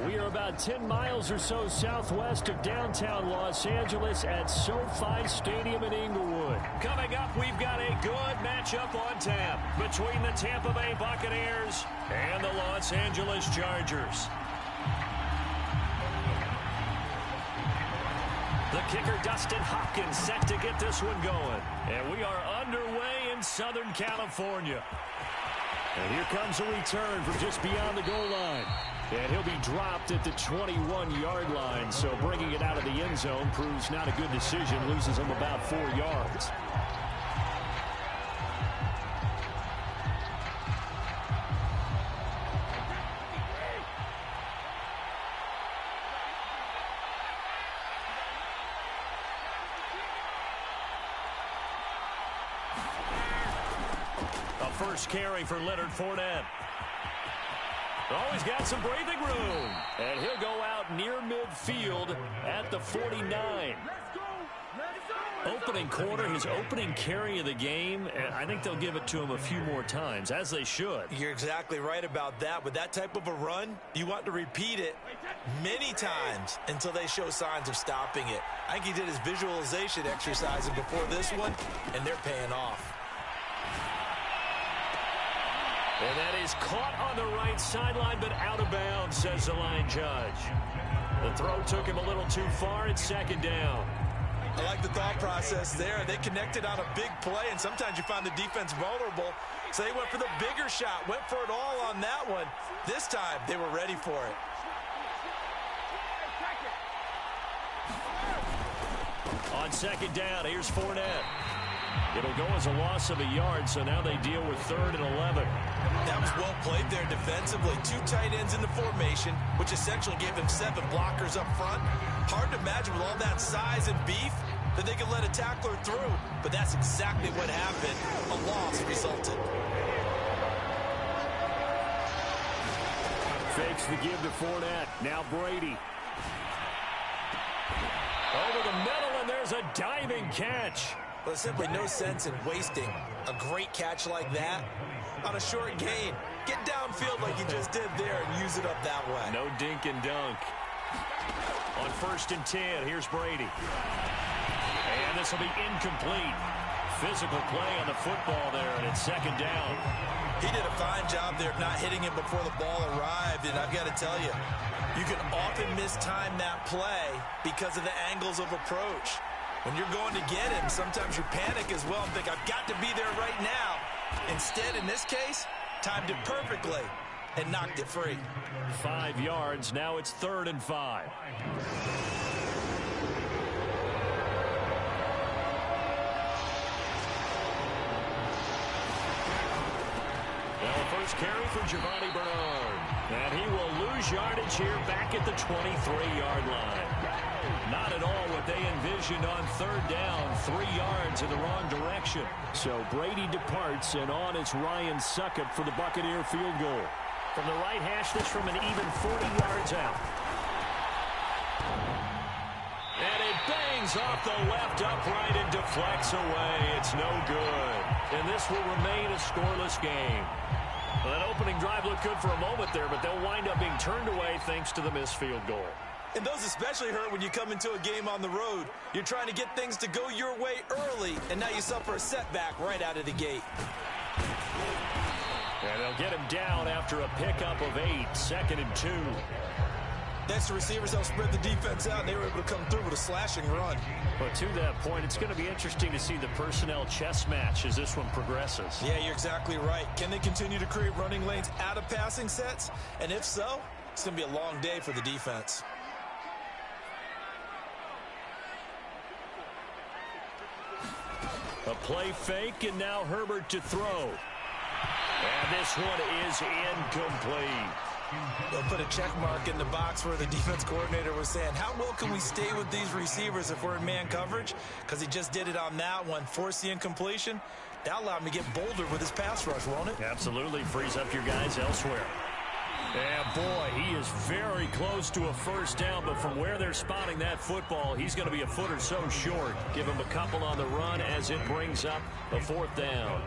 We are about 10 miles or so southwest of downtown Los Angeles at SoFi Stadium in Inglewood. Coming up, we've got a good matchup on tap between the Tampa Bay Buccaneers and the Los Angeles Chargers. The kicker, Dustin Hopkins, set to get this one going. And we are underway in Southern California. And here comes a return from just beyond the goal line. And he'll be dropped at the 21-yard line. So bringing it out of the end zone proves not a good decision. Loses him about 4 yards. First carry for Leonard Fournette. Always got some breathing room. And he'll go out near midfield at the 49. Opening quarter, his opening carry of the game, and I think they'll give it to him a few more times, as they should. You're exactly right about that. With that type of a run, you want to repeat it many times until they show signs of stopping it. I think he did his visualization exercises before this one, and they're paying off. And that is caught on the right sideline, but out of bounds, says the line judge. The throw took him a little too far. It's second down. I like the thought process there. They connected on a big play, and sometimes you find the defense vulnerable. So they went for the bigger shot, went for it all on that one. This time, they were ready for it. On second down, here's Fournette. It'll go as a loss of a yard, so now they deal with 3rd and 11. That was well played there defensively. 2 tight ends in the formation, which essentially gave them 7 blockers up front. Hard to imagine with all that size and beef that they could let a tackler through, but that's exactly what happened. A loss resulted. Fakes the give to Fournette. Now Brady. Over the middle, and there's a diving catch. Well, there's simply no sense in wasting a great catch like that on a short gain. Get downfield like you just did there and use it up that way. No dink and dunk. On 1st and 10, here's Brady. And this will be incomplete. Physical play on the football there, and it's second down. He did a fine job there of not hitting it before the ball arrived, and I've got to tell you, you can often mistime that play because of the angles of approach. When you're going to get him, sometimes you panic as well and think, I've got to be there right now. Instead, in this case, timed it perfectly and knocked it free. 5 yards. Now it's 3rd and 5. Now a first carry for Giovanni Bernard. And he will lose yardage here back at the 23-yard line. Not at all what they envisioned on 3rd down. 3 yards in the wrong direction. So Brady departs, and on it's Ryan Succop for the Buccaneer field goal. From the right hash, this from an even 40 yards out. And it bangs off the left upright and deflects away. It's no good. And this will remain a scoreless game. Well, that opening drive looked good for a moment there, but they'll wind up being turned away thanks to the missed field goal. And those especially hurt when you come into a game on the road. You're trying to get things to go your way early, and now you suffer a setback right out of the gate. And they'll get him down after a pickup of 8, 2nd and 2. Next, the receivers help spread the defense out, and they were able to come through with a slashing run. But to that point, it's going to be interesting to see the personnel chess match as this one progresses. Yeah, you're exactly right. Can they continue to create running lanes out of passing sets? And if so, it's going to be a long day for the defense. A play fake, and now Herbert to throw. And this one is incomplete. They'll put a check mark in the box where the defense coordinator was saying, how well can we stay with these receivers if we're in man coverage? Because he just did it on that one. Force the incompletion. That'll allow him to get bolder with his pass rush, won't it? Absolutely. Frees up your guys elsewhere. And boy, he is very close to a first down, but from where they're spotting that football, he's going to be a foot or so short. Give him a couple on the run as it brings up a 4th down.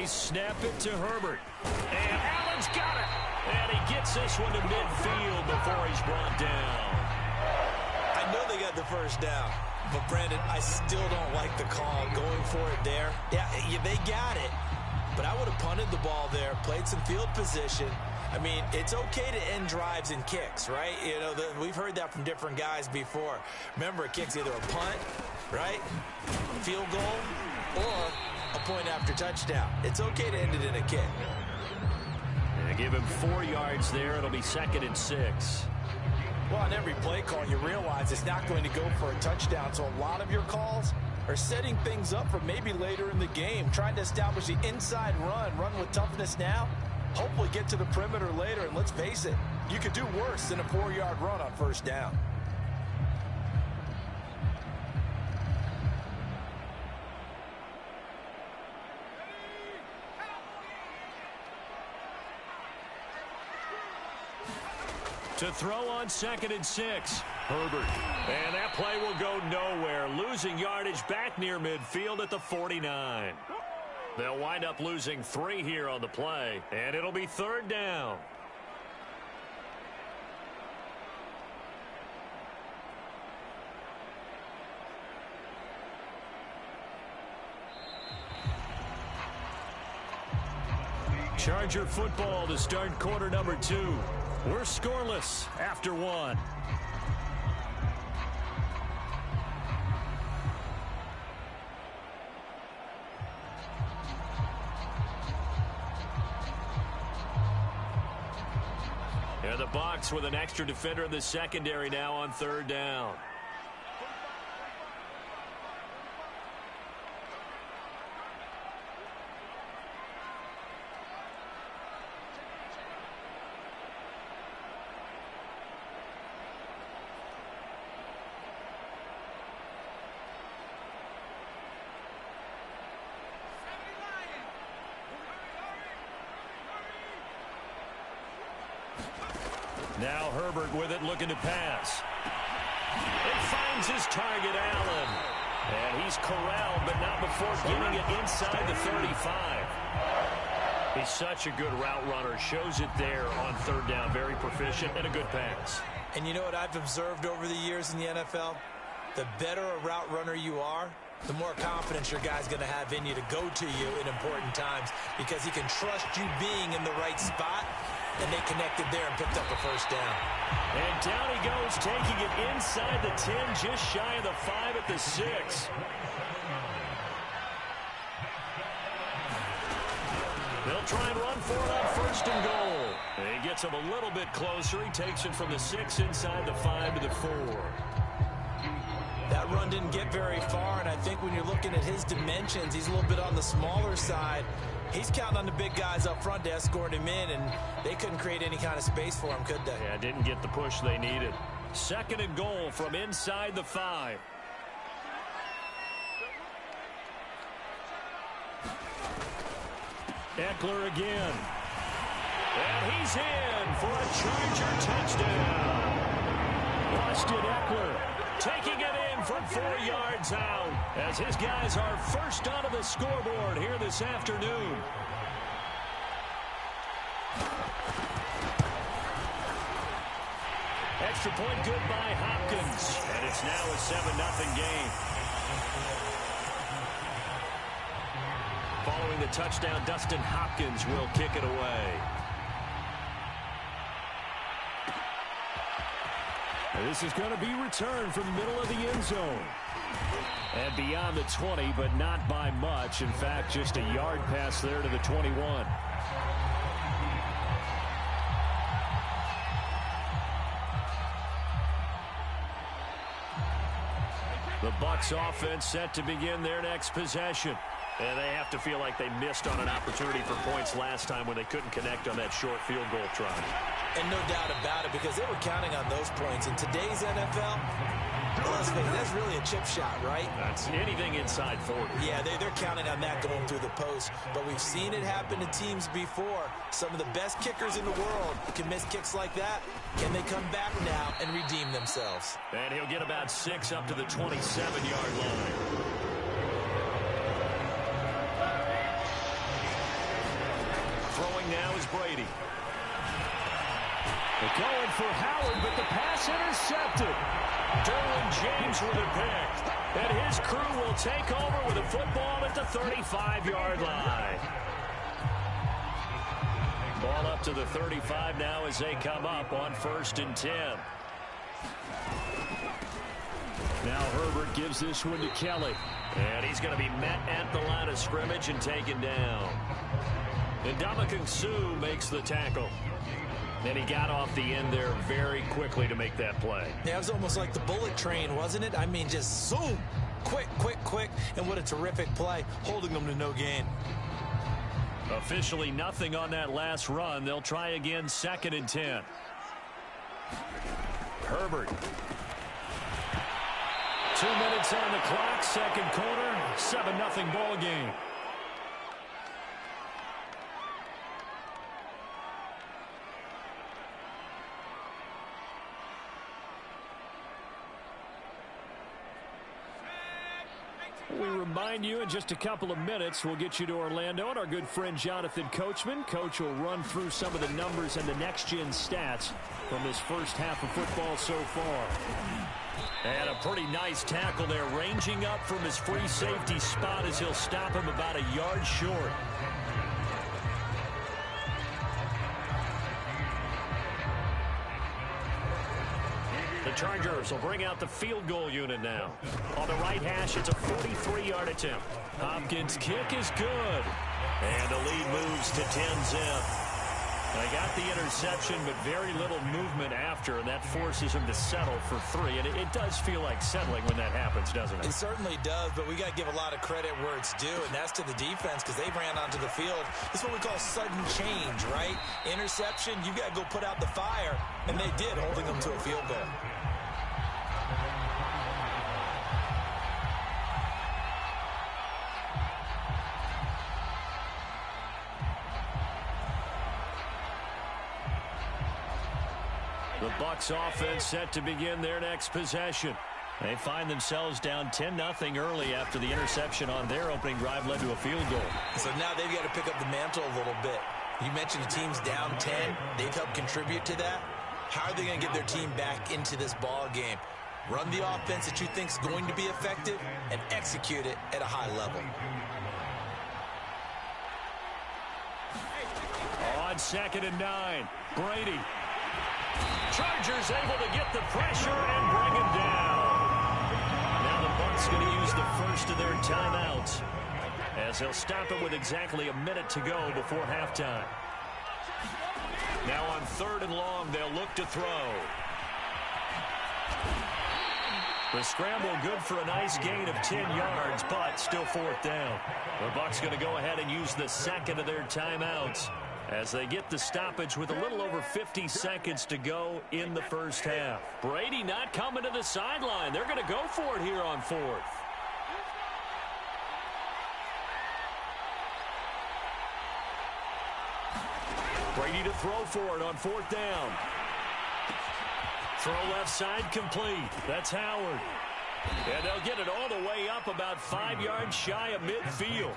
snap it to Herbert. And Allen's got it. And he gets this one to midfield before he's brought down. I know they got the first down, but Brandon, I still don't like the call going for it there. Yeah, they got it, but I would have punted the ball there, played some field position. I mean, it's okay to end drives and kicks, right? You know, we've heard that from different guys before. Remember, a kick's either a punt, right, field goal, or a point after touchdown. It's okay to end it in a kick. They give him 4 yards there. It'll be 2nd and 6. Well, on every play call, you realize it's not going to go for a touchdown, so a lot of your calls are setting things up for maybe later in the game, trying to establish the inside run with toughness now, hopefully get to the perimeter later, and let's face it, you could do worse than a 4-yard run on first down. To throw on 2nd and 6. Herbert. And that play will go nowhere. Losing yardage back near midfield at the 49. They'll wind up losing 3 here on the play. And it'll be 3rd down. Charger football to start quarter number 2. We're scoreless after 1. And the Bucs with an extra defender in the secondary now on 3rd down. Now Herbert with it, looking to pass. It finds his target, Allen. And he's corralled, but not before getting it inside the 35. He's such a good route runner. Shows it there on 3rd down. Very proficient and a good pass. And you know what I've observed over the years in the NFL? The better a route runner you are, the more confidence your guy's going to have in you to go to you in important times, because he can trust you being in the right spot. And they connected there and picked up a first down. And down he goes, taking it inside the 10, just shy of the 5 at the 6. They'll try and run for it on 1st and goal. And he gets him a little bit closer. He takes it from the 6 inside the 5 to the 4. That run didn't get very far, and I think when you're looking at his dimensions, he's a little bit on the smaller side. He's counting on the big guys up front to escort him in, and they couldn't create any kind of space for him, could they? Yeah, didn't get the push they needed. 2nd and goal from inside the 5. Eckler again. And he's in for a Charger touchdown. Austin Eckler taking it in from 4 yards out as his guys are first onto the scoreboard here this afternoon. Extra point good by Hopkins, and it's now a 7-0 game. Following the touchdown, Dustin Hopkins will kick it away. This is going to be returned from the middle of the end zone. And beyond the 20, but not by much. In fact, just a yard pass there to the 21. The Bucs offense set to begin their next possession. And they have to feel like they missed on an opportunity for points last time when they couldn't connect on that short field goal try. And no doubt about it, because they were counting on those points. In today's NFL, let's face it, that's really a chip shot, right? That's anything inside 40. Yeah, they're counting on that going through the post. But we've seen it happen to teams before. Some of the best kickers in the world can miss kicks like that. Can they come back now and redeem themselves? And he'll get about 6 up to the 27-yard line. Brady. They're going for Howard, but the pass intercepted. Derwin James with a pick. And his crew will take over with a football at the 35-yard line. Ball up to the 35 now as they come up on 1st and 10. Now Herbert gives this one to Kelly. And he's going to be met at the line of scrimmage and taken down. And Ndamukong Suh makes the tackle. And he got off the end there very quickly to make that play. Yeah, it was almost like the bullet train, wasn't it? I mean, just zoom. Quick, quick, quick. And what a terrific play, holding them to no gain. Officially nothing on that last run. They'll try again 2nd and 10. Herbert. 2 minutes on the clock, second quarter, 7-0 ball game. We remind you in just a couple of minutes we'll get you to Orlando and our good friend Jonathan Coachman. Coach will run through some of the numbers and the next-gen stats from this first half of football so far. And a pretty nice tackle there, ranging up from his free safety spot as he'll stop him about a yard short. The Chargers will bring out the field goal unit now. On the right hash, it's a 43-yard attempt. Hopkins' kick is good. And the lead moves to 10-zip. They got the interception, but very little movement after, and that forces him to settle for 3. And it does feel like settling when that happens, doesn't it? It certainly does, but we got to give a lot of credit where it's due, and that's to the defense because they ran onto the field. This is what we call sudden change, right? Interception, you got to go put out the fire, and they did, holding them to a field goal. The Bucs offense set to begin their next possession. They find themselves down 10-0 early after the interception on their opening drive led to a field goal. So now they've got to pick up the mantle a little bit. You mentioned the team's down 10. They've helped contribute to that. How are they going to get their team back into this ball game? Run the offense that you think is going to be effective and execute it at a high level. On 2nd and 9, Brady. Chargers able to get the pressure and bring him down. Now the Bucs going to use the first of their timeouts as they'll stop it with exactly a minute to go before halftime. Now on 3rd and long, they'll look to throw. The scramble good for a nice gain of 10 yards, but still 4th down. The Bucs going to go ahead and use the second of their timeouts as they get the stoppage with a little over 50 seconds to go in the first half. Brady not coming to the sideline. They're going to go for it here on 4th. Brady to throw for it on 4th down. Throw left side complete. That's Howard. And they'll get it all the way up about 5 yards shy of midfield.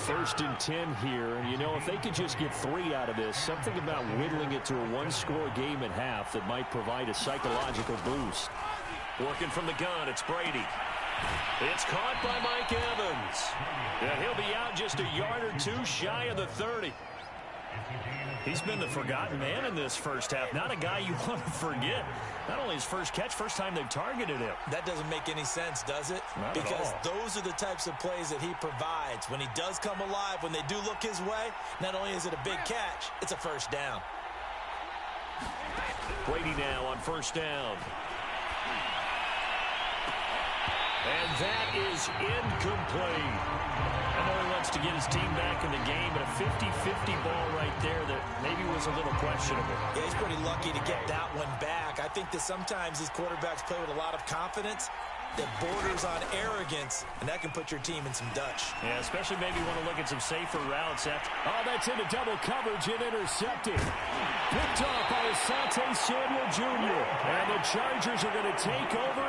1st and 10 here. And, you know, if they could just get 3 out of this, something about whittling it to a one-score game at half that might provide a psychological boost. Working from the gun, it's Brady. It's caught by Mike Evans. And he'll be out just a yard or 2 shy of the 30. He's been the forgotten man in this first half. Not a guy you want to forget. Not only his first catch, first time they've targeted him. That doesn't make any sense, does it? Not because at all. Those are the types of plays that he provides. When he does come alive, when they do look his way, not only is it a big catch, it's a first down. Brady now on 1st down. And that is incomplete. I know he wants to get his team back in the game, but a 50-50 ball right there that maybe was a little questionable. Yeah, he's pretty lucky to get that one back. I think that sometimes these quarterbacks play with a lot of confidence that borders on arrogance, and that can put your team in some Dutch. Yeah, especially maybe want to look at some safer routes. That's into double coverage and intercepted. Picked off by Asante Samuel Jr. And the Chargers are going to take over